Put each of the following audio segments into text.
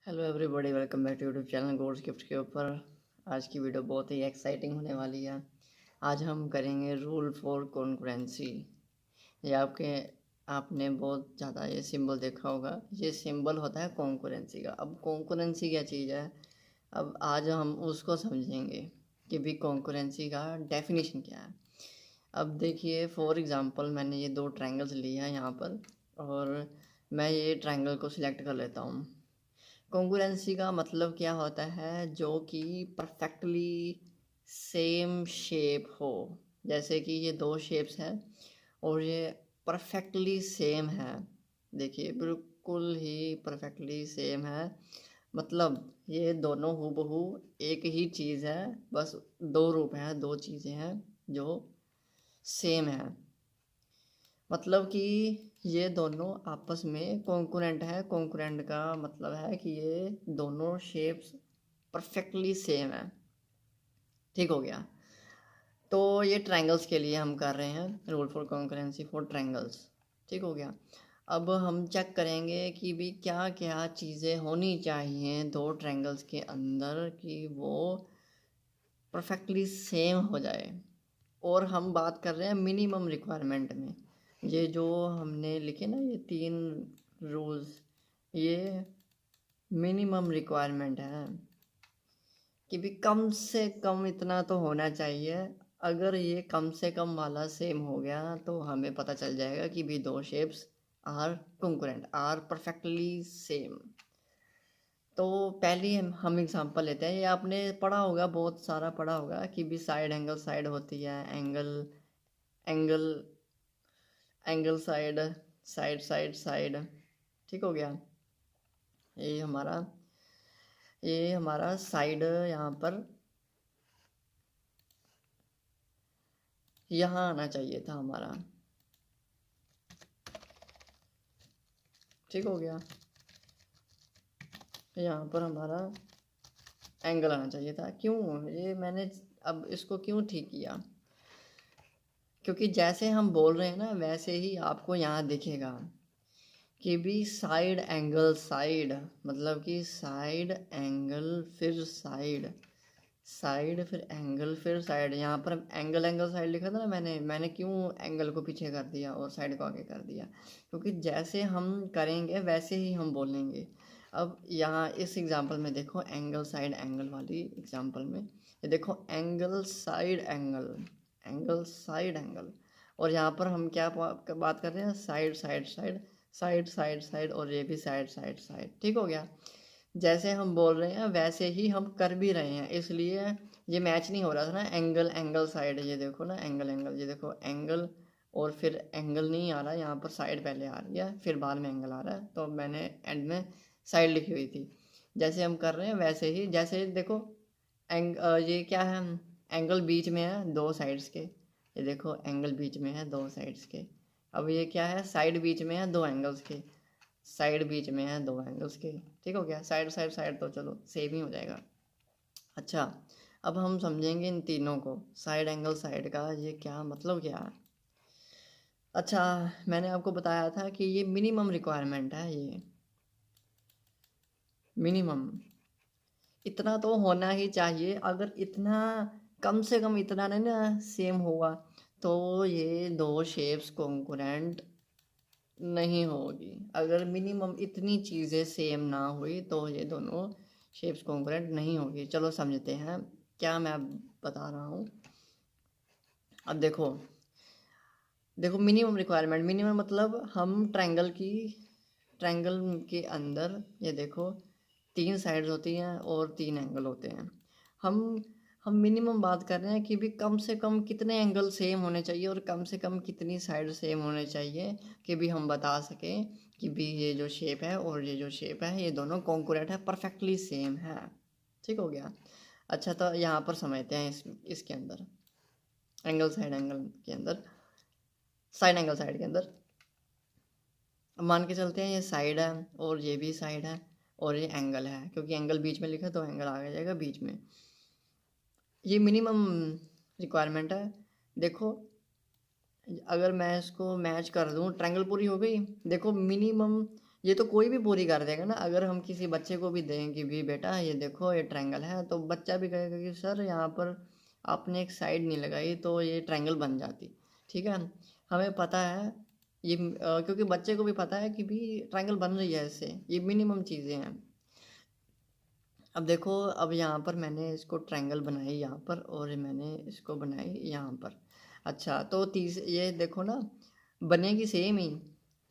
Hello everybody, welcome back to YouTube channel gold gift के ऊपर। आज की वीडियो बहुत ही एक्साइटिंग होने वाली है। आज हम करेंगे रूल फॉर कॉन्करेंसी। ये आपने बहुत ज़्यादा ये सिंबल देखा होगा। ये सिंबल होता है कॉन्करेंसी का। अब कॉन्करेंसी क्या चीज़ है, अब आज हम उसको समझेंगे कि भी कॉन्करेंसी का डेफिनेशन क्या है। अब देखिए, फॉर एग्ज़ाम्पल मैंने ये दो ट्रायंगल्स लिया है यहाँ पर, और मैं ये ट्रायंगल को सिलेक्ट कर लेता हूँ। कॉन्ग्रुएंसी का मतलब क्या होता है, जो कि परफेक्टली सेम शेप हो। जैसे कि ये दो शेप्स हैं और ये परफेक्टली सेम है। देखिए, बिल्कुल ही परफेक्टली सेम है। मतलब ये दोनों हूबहू एक ही चीज़ है, बस दो रूप हैं, दो चीज़ें हैं जो सेम है। मतलब कि ये दोनों आपस में कॉन्करेंट है। कॉन्करेंट का मतलब है कि ये दोनों शेप्स परफेक्टली सेम है। ठीक हो गया। तो ये ट्रायंगल्स के लिए हम कर रहे हैं rule for concurrency for triangles. ठीक हो गया। अब हम चेक करेंगे कि भी क्या क्या चीज़ें होनी चाहिए दो ट्रायंगल्स के अंदर कि वो परफेक्टली सेम हो जाए। और हम बात कर रहे हैं मिनिमम रिक्वायरमेंट में। ये जो हमने लिखे ना, ये तीन रूल्स, ये मिनिमम रिक्वायरमेंट है कि भी कम से कम इतना तो होना चाहिए। अगर ये कम से कम वाला सेम हो गया तो हमें पता चल जाएगा कि भी दो shapes are congruent, are perfectly same. तो पहली हम एग्जांपल लेते हैं। ये आपने पढ़ा होगा, बहुत सारा पढ़ा होगा कि भी साइड एंगल साइड होती है, angle angle angle side, side side side. ठीक हो गया। ये हमारा ये हमारा साइड यहाँ पर यहाँ आना चाहिए था हमारा। ठीक हो गया। यहाँ पर हमारा एंगल आना चाहिए था। क्यों ये मैंने अब इसको क्यों ठीक किया, क्योंकि जैसे हम बोल रहे हैं ना वैसे ही आपको यहाँ दिखेगा कि भी साइड एंगल साइड, मतलब कि साइड एंगल फिर साइड, साइड फिर एंगल फिर साइड। यहाँ पर एंगल एंगल साइड लिखा था ना, मैंने क्यों एंगल को पीछे कर दिया और साइड को आगे कर दिया, क्योंकि जैसे हम करेंगे वैसे ही हम बोलेंगे। अब यहाँ इस एग्जांपल में देखो, एंगल साइड एंगल वाली एग्जांपल में ये देखो, angle side angle, angle side angle. और यहाँ पर हम क्या बात कर रहे हैं, side side side, side side side, और ये भी साइड साइड साइड। ठीक हो गया। जैसे हम बोल रहे हैं वैसे ही हम कर भी रहे हैं, इसलिए ये मैच नहीं हो रहा था ना। एंगल एंगल साइड, ये देखो ना, एंगल एंगल, ये देखो एंगल और फिर एंगल नहीं आ रहा, यहाँ पर साइड पहले आ रही है फिर बाद में एंगल आ रहा है, तो मैंने एंड में साइड लिखी हुई थी। जैसे हम कर रहे हैं वैसे ही, जैसे देखो ये क्या है, एंगल बीच में है दो साइड्स के। ये देखो एंगल बीच में है दो साइड्स के। अब ये क्या है, साइड बीच में है दो एंगल्स के, साइड बीच में है दो एंगल्स के। ठीक हो गया। साइड साइड साइड तो चलो सेम ही हो जाएगा। अच्छा, अब हम समझेंगे इन तीनों को, साइड एंगल साइड का ये क्या मतलब क्या है। अच्छा, मैंने आपको बताया था कि ये मिनिमम रिक्वायरमेंट है। ये मिनिमम इतना तो होना ही चाहिए। अगर इतना कम से कम इतना नहीं ना सेम हुआ तो ये दो शेप्स कॉन्करेंट नहीं होगी। अगर मिनिमम इतनी चीज़ें सेम ना हुई तो ये दोनों शेप्स कॉन्करेंट नहीं होगी। चलो समझते हैं क्या मैं अब बता रहा हूँ। अब देखो, देखो मिनिमम रिक्वायरमेंट, मिनिमम मतलब हम ट्रायंगल के अंदर ये देखो तीन साइड्स होती हैं और तीन एंगल होते हैं। हम हम मिनिमम बात कर रहे हैं कि भी कम से कम कितने एंगल सेम होने चाहिए और कम से कम कितनी साइड सेम होने चाहिए कि भी हम बता सकें कि भी ये जो शेप है और ये जो शेप है ये दोनों कॉन्करेंट है, परफेक्टली सेम है। ठीक हो गया। अच्छा, तो यहाँ पर समझते हैं इसके अंदर, एंगल साइड एंगल के अंदर, साइड एंगल साइड के अंदर। अब मान के चलते हैं ये साइड है और ये भी साइड है और ये एंगल है, क्योंकि एंगल बीच में लिखा है तो एंगल आ जाएगा बीच में। ये मिनिमम रिक्वायरमेंट है। देखो, अगर मैं इसको मैच कर दूं, ट्रायंगल पूरी हो गई। देखो मिनिमम ये तो कोई भी पूरी कर देगा ना। अगर हम किसी बच्चे को भी दें कि भी बेटा ये देखो ये ट्रायंगल है, तो बच्चा भी कहेगा कि सर यहाँ पर आपने एक साइड नहीं लगाई तो ये ट्रायंगल बन जाती। ठीक है, हमें पता है ये क्योंकि बच्चे को भी पता है कि भी ट्रायंगल बन रही है इससे, ये मिनिमम चीज़ें हैं। अब देखो, अब यहाँ पर मैंने इसको ट्रायंगल बनाई यहाँ पर, और मैंने इसको बनाई यहाँ पर। अच्छा, तो ये देखो ना, बनेगी सेम ही।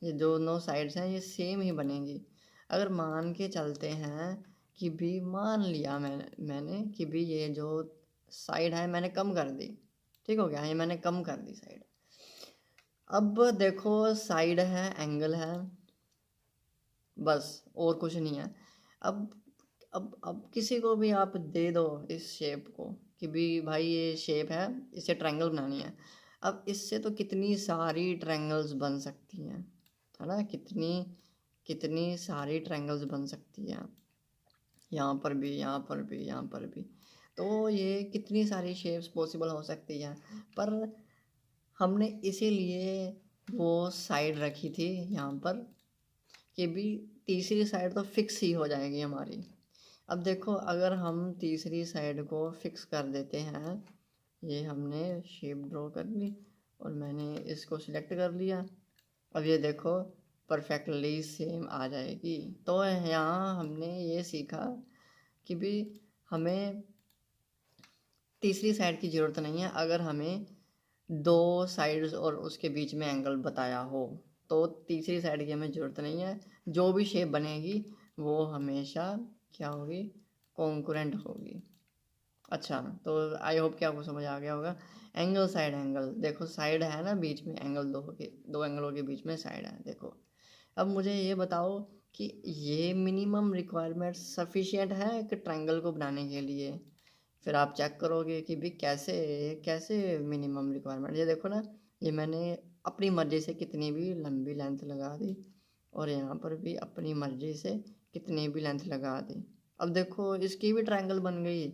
ये दोनों साइड्स हैं, ये सेम ही बनेगी। अगर मान के चलते हैं कि भी मान लिया मैंने कि भी ये जो साइड है मैंने कम कर दी। ठीक हो गया, ये मैंने कम कर दी साइड। अब देखो, साइड है, एंगल है, बस और कुछ नहीं है। अब अब किसी को भी आप दे दो इस शेप को कि भी भाई ये शेप है, इसे ट्रायंगल बनानी है। अब इससे तो कितनी सारी ट्रायंगल्स बन सकती हैं, है ना, कितनी कितनी सारी ट्रायंगल्स बन सकती हैं। यहाँ पर भी, यहाँ पर भी, यहाँ पर भी। तो ये कितनी सारी शेप्स पॉसिबल हो सकती हैं। पर हमने इसीलिए वो साइड रखी थी यहाँ पर कि भी तीसरी साइड तो फिक्स ही हो जाएगी हमारी। अब देखो, अगर हम तीसरी साइड को फिक्स कर देते हैं, ये हमने शेप ड्रॉ कर ली और मैंने इसको सिलेक्ट कर लिया। अब ये देखो परफेक्टली सेम आ जाएगी। तो यहाँ हमने ये सीखा कि भी हमें तीसरी साइड की ज़रूरत नहीं है। अगर हमें दो साइड्स और उसके बीच में एंगल बताया हो तो तीसरी साइड की हमें ज़रूरत नहीं है। जो भी शेप बनेगी वो हमेशा क्या होगी, कॉन्करेंट होगी। अच्छा, तो आई होप कि आपको समझ आ गया होगा। एंगल, साइड, एंगल, देखो साइड है ना बीच में, एंगल दो एंगलों के बीच में साइड है। देखो, अब मुझे ये बताओ कि ये मिनिमम रिक्वायरमेंट सफिशिएंट है कि ट्रायंगल को बनाने के लिए। फिर आप चेक करोगे कि भी कैसे कैसे मिनिमम रिक्वायरमेंट। ये देखो ना, ये मैंने अपनी मर्ज़ी से कितनी भी लंबी लेंथ लगा दी और यहाँ पर भी अपनी मर्ज़ी से कितनी भी लेंथ लगा दी। अब देखो इसकी भी ट्रायंगल बन गई।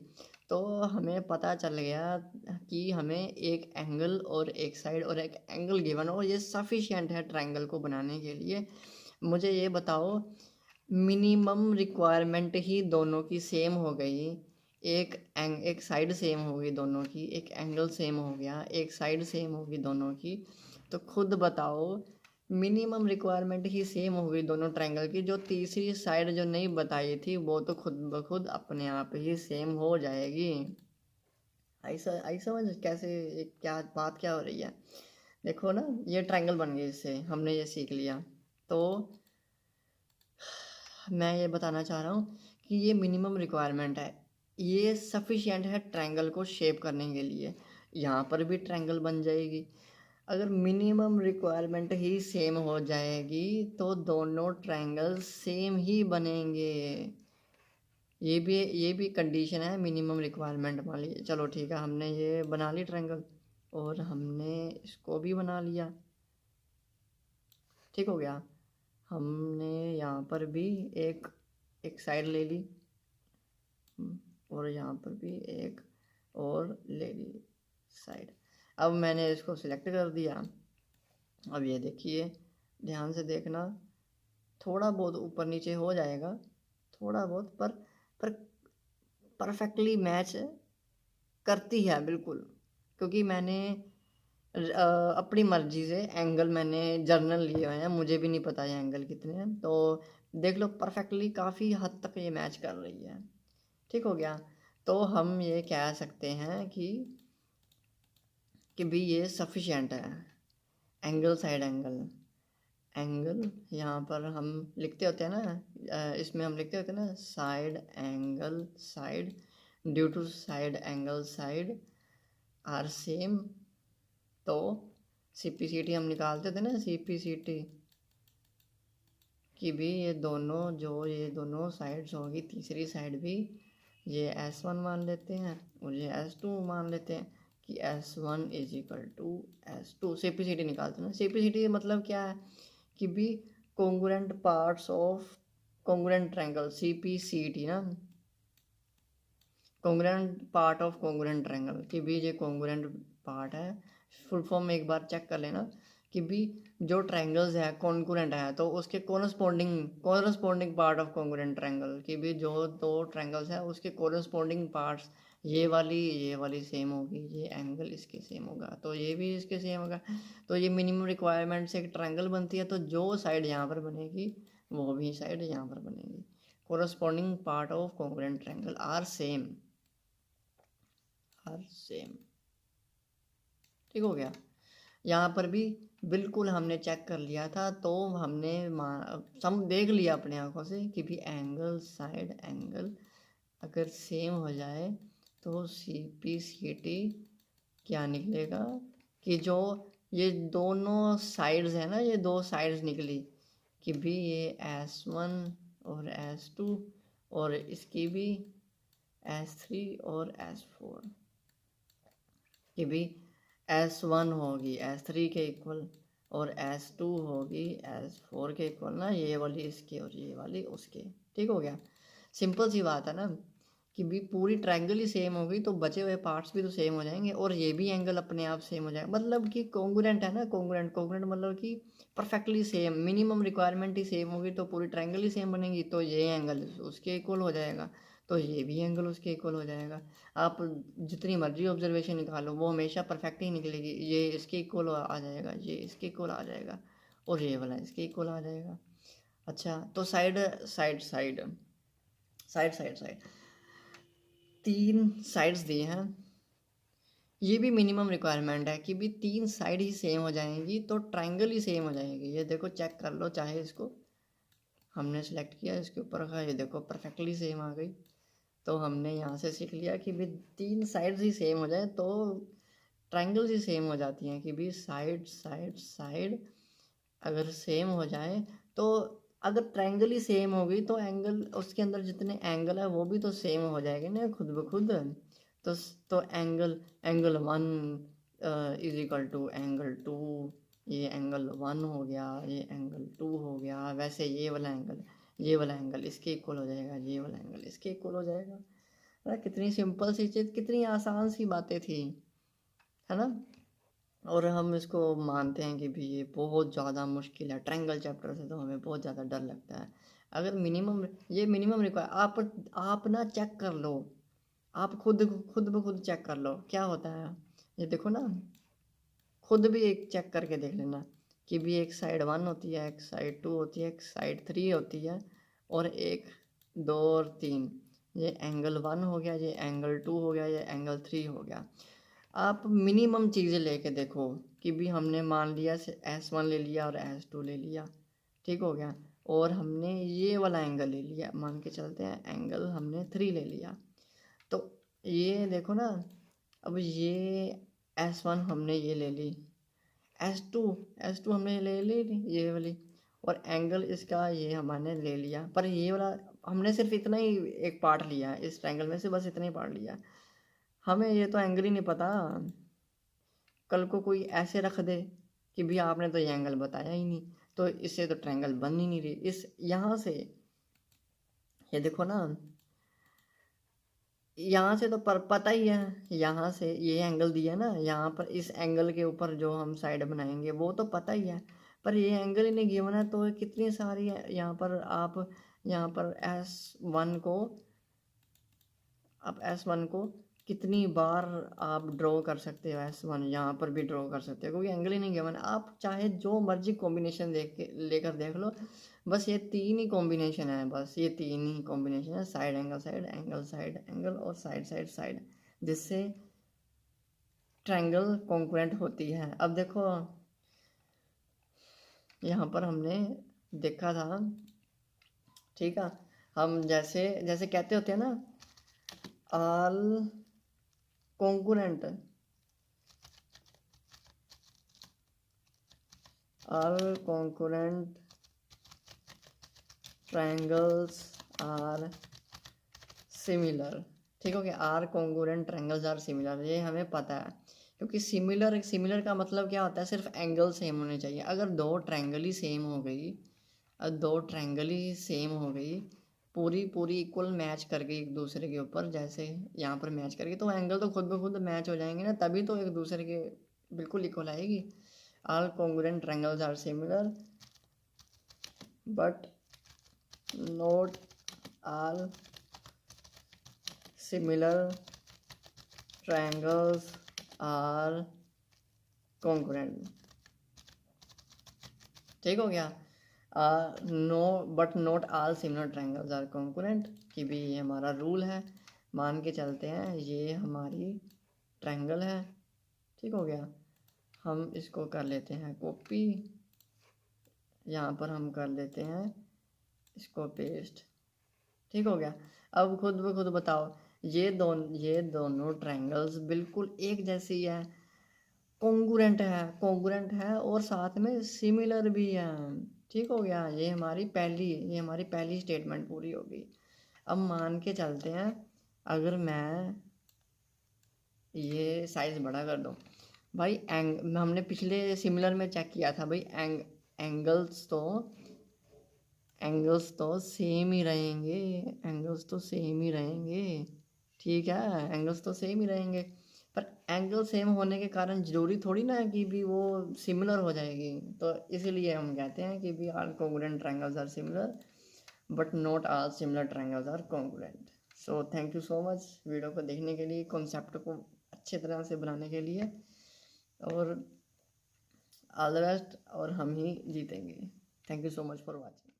तो हमें पता चल गया कि हमें एक एंगल और एक साइड और एक एंगल गिवन हो, ये सफिशिएंट है ट्रायंगल को बनाने के लिए। मुझे ये बताओ, मिनिमम रिक्वायरमेंट ही दोनों की सेम हो गई। एक साइड सेम होगी दोनों की, एक एंगल सेम हो गया, एक साइड सेम होगी दोनों की। तो खुद बताओ, मिनिमम रिक्वायरमेंट ही सेम हो गई दोनों ट्रायंगल की। जो तीसरी साइड जो नहीं बताई थी वो तो खुद ब खुद अपने आप ही सेम हो जाएगी। आई समझ कैसे, क्या बात क्या हो रही है। देखो ना, ये ट्रायंगल बन गई, इससे हमने ये सीख लिया। तो मैं ये बताना चाह रहा हूँ कि ये मिनिमम रिक्वायरमेंट है, ये सफिशिएंट है ट्रायंगल को शेप करने के लिए। यहाँ पर भी ट्रायंगल बन जाएगी। अगर मिनिमम रिक्वायरमेंट ही सेम हो जाएगी तो दोनों ट्रायंगल सेम ही बनेंगे। ये भी कंडीशन है मिनिमम रिक्वायरमेंट वाली। चलो ठीक है, हमने ये बना ली ट्रायंगल और हमने इसको भी बना लिया। ठीक हो गया। हमने यहाँ पर भी एक एक साइड ले ली और यहाँ पर भी एक और ले ली साइड। अब मैंने इसको सिलेक्ट कर दिया। अब ये देखिए, ध्यान से देखना, थोड़ा बहुत ऊपर नीचे हो जाएगा, थोड़ा बहुत, पर परफेक्टली मैच करती है बिल्कुल। क्योंकि मैंने अपनी मर्जी से एंगल मैंने जर्नल लिए हुए हैं, मुझे भी नहीं पता ये एंगल कितने हैं। तो देख लो, परफेक्टली काफ़ी हद तक ये मैच कर रही है। ठीक हो गया। तो हम ये कह सकते हैं कि भी ये सफिशिएंट है। एंगल, साइड, एंगल, एंगल यहाँ पर हम लिखते होते हैं ना, इसमें हम लिखते होते हैं ना, side angle side, due to side angle side are same. तो CPCT हम निकालते थे ना, CPCT कि भी ये दोनों साइड्स होगी, तीसरी साइड भी, ये S1 मान लेते हैं और ये S2 मान लेते हैं कि S1 is equal to S2। CPCT निकालते हैं ना। CPCT मतलब क्या है कि भी congruent parts of congruent triangle, CPCT ना, congruent part of congruent triangle. कि भी ये कॉन्ग्रुएंट पार्ट है। फुल फॉर्म एक बार चेक कर लेना कि भी जो ट्रायंगल्स है कॉन्करेंट है तो उसके corresponding part of congruent triangle की भी जो दो ट्रायंगल्स है उसके कॉरस्पॉन्डिंग पार्ट्स ये वाली सेम होगी, ये एंगल इसके सेम होगा तो ये भी इसके सेम होगा। तो ये मिनिमम रिक्वायरमेंट से एक ट्रायंगल बनती है, तो जो साइड यहाँ पर बनेगी वो भी साइड यहाँ पर बनेगी। Corresponding part of congruent triangle are same. ठीक हो गया। यहाँ पर भी बिल्कुल हमने चेक कर लिया था, तो हमने सम देख लिया अपने आंखों से कि भी एंगल साइड एंगल अगर सेम हो जाए तो सी पी सी टी क्या निकलेगा कि जो ये दोनों साइड्स है ना, ये दो साइड्स निकली कि भी ये S1 और S2 और इसकी भी S3 और S4 कि भी S1 होगी S3 के इक्वल और S2 होगी S4 के इक्वल ना, ये वाली इसके और ये वाली उसके। ठीक हो गया। सिंपल सी बात है ना कि भी पूरी ट्रायंगल ही सेम होगी तो बचे हुए पार्ट्स भी तो सेम हो जाएंगे और ये भी एंगल अपने आप सेम हो जाएगा। मतलब कि कॉन्ग्रुएंट है ना, कॉन्ग्रुएंट मतलब कि परफेक्टली सेम, मिनिमम रिक्वायरमेंट ही सेम होगी तो पूरी ट्रायंगल ही सेम बनेगी, तो ये एंगल उसके इक्वल हो जाएगा तो ये भी एंगल उसके इक्वल हो जाएगा। आप जितनी मर्जी ऑब्जर्वेशन निकालो वो हमेशा परफेक्ट ही निकलेगी। ये इसके इक्वल आ जाएगा, ये इसके इक्वल आ जाएगा और ये वाला इसके इक्वल आ जाएगा। अच्छा, तो side side side side side side तीन साइड्स दिए हैं, ये भी मिनिमम रिक्वायरमेंट है कि भी तीन साइड ही सेम हो जाएंगी तो ट्रायंगल ही सेम हो जाएगी। ये देखो चेक कर लो, चाहे इसको हमने सेलेक्ट किया इसके ऊपर रखा, ये देखो परफेक्टली सेम आ गई। तो हमने यहाँ से सीख लिया कि भी तीन साइड्स ही सेम हो जाए तो ट्रायंगल्स ही सेम हो जाती हैं कि भी साइड साइड साइड अगर सेम हो जाए तो अगर ट्रायंगल ही सेम होगी तो एंगल उसके अंदर जितने एंगल है वो भी तो सेम हो जाएंगे ना खुद ब खुद। तो तो angle 1 is equal to angle 2, ये एंगल 1 हो गया, ये एंगल 2 हो गया। वैसे ये वाला एंगल इसके इक्वल हो जाएगा, ये वाला एंगल इसके इक्वल हो जाएगा। अरे कितनी सिंपल सी चीज़, कितनी आसान सी बातें थी, है ना। और हम इसको मानते हैं कि भी ये बहुत ज़्यादा मुश्किल है, ट्रायंगल चैप्टर से तो हमें बहुत ज़्यादा डर लगता है। अगर मिनिमम रिक्वायर आप ना चेक कर लो, आप खुद ब खुद चेक कर लो क्या होता है। ये देखो ना, खुद भी एक चेक करके देख लेना कि भी एक साइड 1 होती है, एक साइड 2 होती है, एक साइड 3 होती है और एक 2 और 3। ये एंगल 1 हो गया, ये एंगल 2 हो गया, ये एंगल 3 हो गया। आप मिनिमम चीज़ें लेके देखो कि भी हमने मान लिया S1 ले लिया और S2 ले लिया, ठीक हो गया, और हमने ये वाला एंगल ले लिया, मान के चलते हैं एंगल हमने 3 ले लिया। तो ये देखो ना, अब ये S1 हमने ये ले ली, S2 हमने ले ली ये वाली, और एंगल इसका ये हमने ले लिया। पर ये वाला हमने सिर्फ इतना ही एक पार्ट लिया है इस ट्रायंगल में से, बस इतना ही पार्ट लिया। हमें ये तो एंगल ही नहीं पता, कल को कोई ऐसे रख दे कि भी आपने तो ये एंगल बताया ही नहीं, तो इससे तो ट्रायंगल बन ही नहीं रही। इस यहाँ से ये देखो ना, यहाँ से तो पता ही है, यहाँ से ये एंगल दिया है ना, यहाँ पर इस एंगल के ऊपर जो हम साइड बनाएंगे वो तो पता ही है, पर ये एंगल ही नहीं गिवन है। तो कितनी सारी यहाँ पर आप यहाँ पर S1 को कितनी बार आप ड्रॉ कर सकते हो, S1 यहाँ पर भी ड्रॉ कर सकते हो क्योंकि एंगल ही नहीं गिवन। आप चाहे जो मर्जी कॉम्बिनेशन लेकर देख लो, बस ये तीन ही कॉम्बिनेशन है, बस ये तीन ही कॉम्बिनेशन है, side angle side angle side angle और साइड साइड साइड, जिससे ट्रायंगल कॉन्ग्रुएंट होती है। अब देखो यहाँ पर हमने देखा था, ठीक है, हम जैसे जैसे कहते होते हैं ना, all congruent triangles are similar. ठीक हो गया, are congruent triangles are similar, ये हमें पता है क्योंकि सिमिलर का मतलब क्या होता है, सिर्फ एंगल सेम होने चाहिए। अगर दो ट्रायंगल ही सेम हो गई, पूरी पूरी इक्वल मैच करके एक दूसरे के ऊपर, जैसे यहाँ पर मैच करके, तो एंगल तो खुद ब खुद मैच हो जाएंगे ना, तभी तो एक दूसरे के बिल्कुल इक्वल आएगी। all congruent triangles are similar but not all similar triangles are congruent। ठीक हो गया। No but not all similar triangles are congruent, कि भी ये हमारा रूल है। मान के चलते हैं ये हमारी ट्रायंगल है, ठीक हो गया। हम इसको कर लेते हैं कॉपी, यहाँ पर हम कर लेते हैं इसको पेस्ट, ठीक हो गया। अब खुद ब खुद बताओ, ये दोनों ट्रायंगल्स बिल्कुल एक जैसी है, कॉन्ग्रुएंट है और साथ में सिमिलर भी है, ठीक हो गया। ये हमारी पहली स्टेटमेंट पूरी होगी। अब मान के चलते हैं, अगर मैं ये साइज बड़ा कर दूं भाई, हमने पिछले सिमिलर में चेक किया था भाई, एंगल्स तो सेम ही रहेंगे, ठीक है, एंगल्स तो सेम ही रहेंगे। पर एंगल सेम होने के कारण जरूरी थोड़ी ना है कि भी वो सिमिलर हो जाएगी। तो इसीलिए हम कहते हैं कि भी all congruent triangles are similar but not all similar triangles are congruent. So thank you so much video को देखने के लिए, कॉन्सेप्ट को अच्छे तरह से बनाने के लिए, और ऑल द बेस्ट, और हम ही जीतेंगे। Thank you so much for watching.